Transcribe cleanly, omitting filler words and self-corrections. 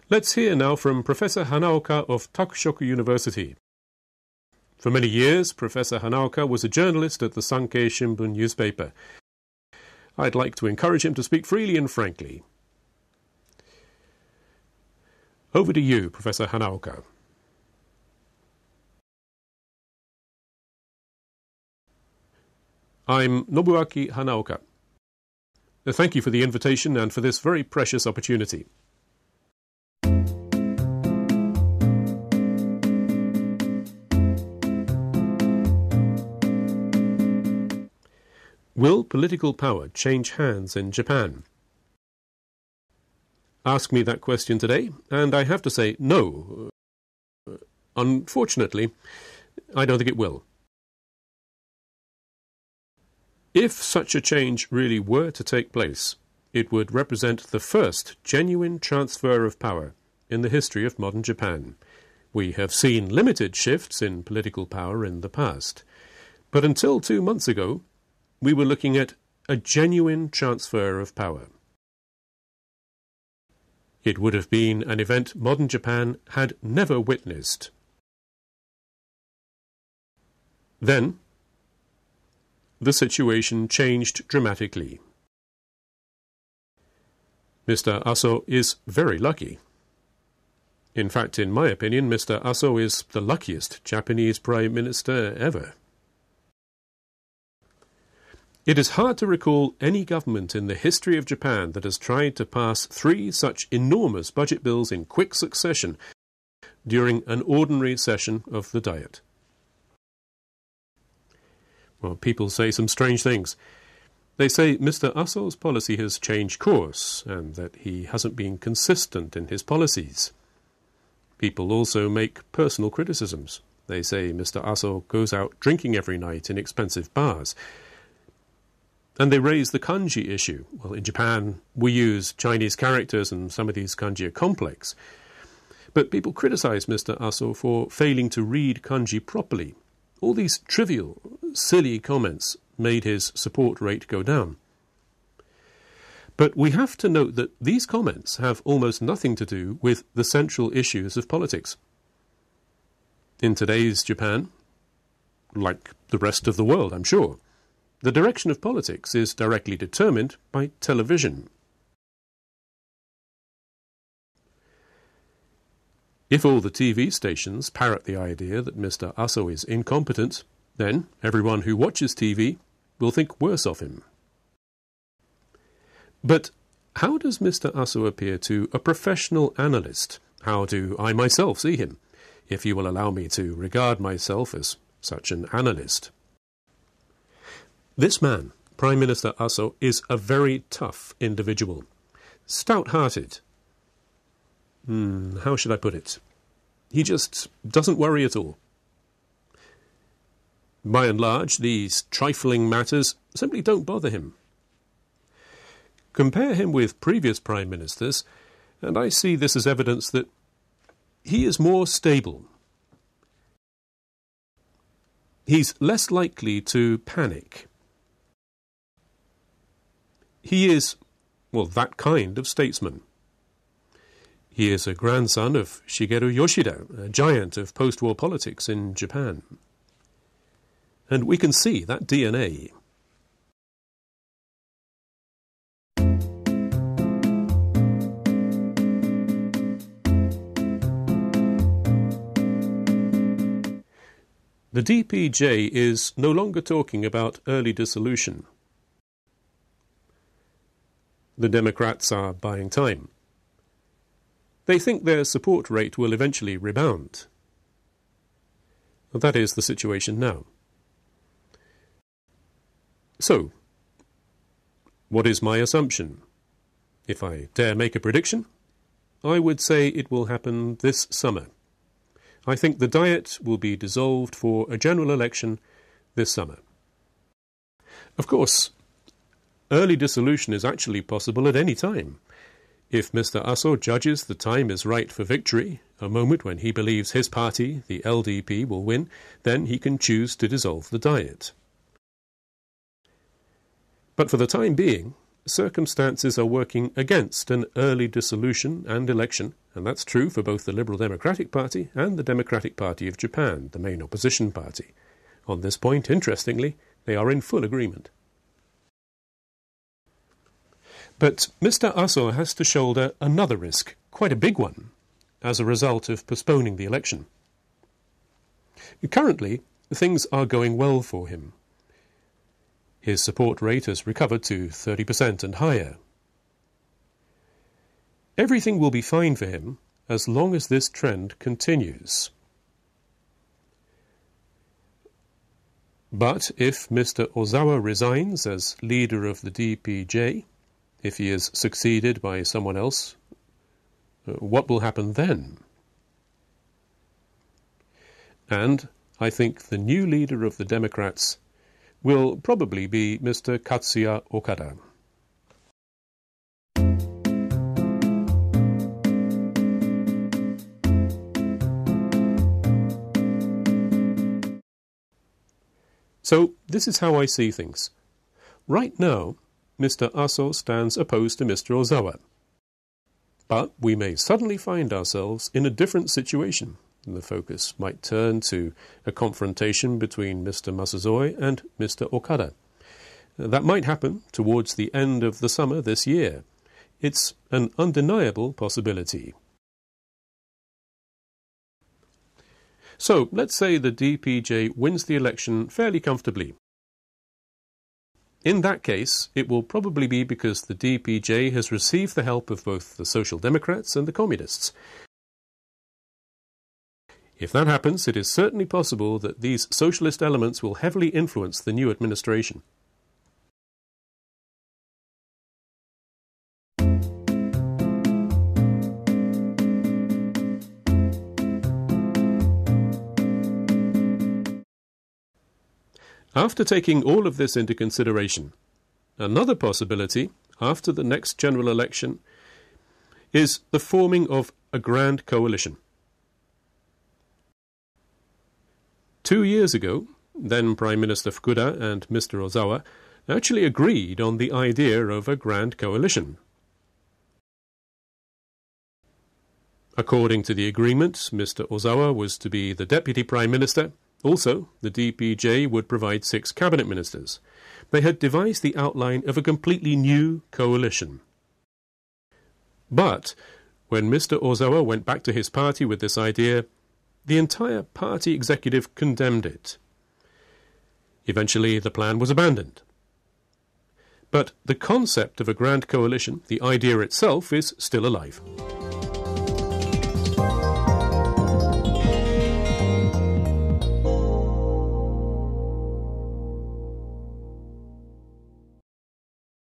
Let's hear now from Professor Hanaoka of Takushoku University. For many years, Professor Hanaoka was a journalist at the Sankei Shimbun newspaper. I'd like to encourage him to speak freely and frankly. Over to you, Professor Hanaoka. I'm Nobuaki Hanaoka. Thank you for the invitation and for this very precious opportunity. Will political power change hands in Japan? Ask me that question today, and I have to say no. Unfortunately, I don't think it will. If such a change really were to take place, it would represent the first genuine transfer of power in the history of modern Japan. We have seen limited shifts in political power in the past, but until 2 months ago, we were looking at a genuine transfer of power. It would have been an event modern Japan had never witnessed. Then, the situation changed dramatically. Mr. Aso is very lucky. In fact, in my opinion, Mr. Aso is the luckiest Japanese Prime Minister ever. It is hard to recall any government in the history of Japan that has tried to pass 3 such enormous budget bills in quick succession during an ordinary session of the Diet. Well, people say some strange things. They say Mr. Aso's policy has changed course and that he hasn't been consistent in his policies. People also make personal criticisms. They say Mr. Aso goes out drinking every night in expensive bars. And they raise the kanji issue. Well, in Japan, we use Chinese characters and some of these kanji are complex. But people criticize Mr. Aso for failing to read kanji properly. All these trivial, silly comments made his support rate go down. But we have to note that these comments have almost nothing to do with the central issues of politics. In today's Japan, like the rest of the world, I'm sure, the direction of politics is directly determined by television. If all the TV stations parrot the idea that Mr. Aso is incompetent, then everyone who watches TV will think worse of him. But how does Mr. Aso appear to a professional analyst? How do I myself see him, if you will allow me to regard myself as such an analyst? This man, Prime Minister Aso, is a very tough individual. Stout-hearted. How should I put it? He just doesn't worry at all. By and large, these trifling matters simply don't bother him. Compare him with previous prime ministers, and I see this as evidence that he is more stable. He's less likely to panic. He is, well, that kind of statesman. He is a grandson of Shigeru Yoshida, a giant of post-war politics in Japan. And we can see that DNA. The DPJ is no longer talking about early dissolution. The Democrats are buying time. They think their support rate will eventually rebound. That is the situation now. So, what is my assumption? If I dare make a prediction, I would say it will happen this summer. I think the Diet will be dissolved for a general election this summer. Of course, early dissolution is actually possible at any time. If Mr. Aso judges the time is right for victory, a moment when he believes his party, the LDP, will win, then he can choose to dissolve the Diet. But for the time being, circumstances are working against an early dissolution and election, and that's true for both the Liberal Democratic Party and the Democratic Party of Japan, the main opposition party. On this point, interestingly, they are in full agreement. But Mr. Aso has to shoulder another risk, quite a big one, as a result of postponing the election. Currently, things are going well for him. His support rate has recovered to 30% and higher. Everything will be fine for him as long as this trend continues. But if Mr. Ozawa resigns as leader of the DPJ, if he is succeeded by someone else, what will happen then? And I think the new leader of the Democrats will probably be Mr. Katsuya Okada. So this is how I see things. Right now, Mr. Aso stands opposed to Mr. Ozawa. But we may suddenly find ourselves in a different situation. The focus might turn to a confrontation between Mr. Masazoi and Mr. Okada. That might happen towards the end of the summer this year. It's an undeniable possibility. So, let's say the DPJ wins the election fairly comfortably. In that case, it will probably be because the DPJ has received the help of both the Social Democrats and the Communists. If that happens, it is certainly possible that these socialist elements will heavily influence the new administration. After taking all of this into consideration, another possibility after the next general election is the forming of a grand coalition. 2 years ago, then Prime Minister Fukuda and Mr. Ozawa actually agreed on the idea of a grand coalition. According to the agreement, Mr. Ozawa was to be the Deputy Prime Minister. Also, the DPJ would provide 6 cabinet ministers. They had devised the outline of a completely new coalition. But when Mr. Ozawa went back to his party with this idea, the entire party executive condemned it. Eventually, the plan was abandoned. But the concept of a grand coalition, the idea itself, is still alive.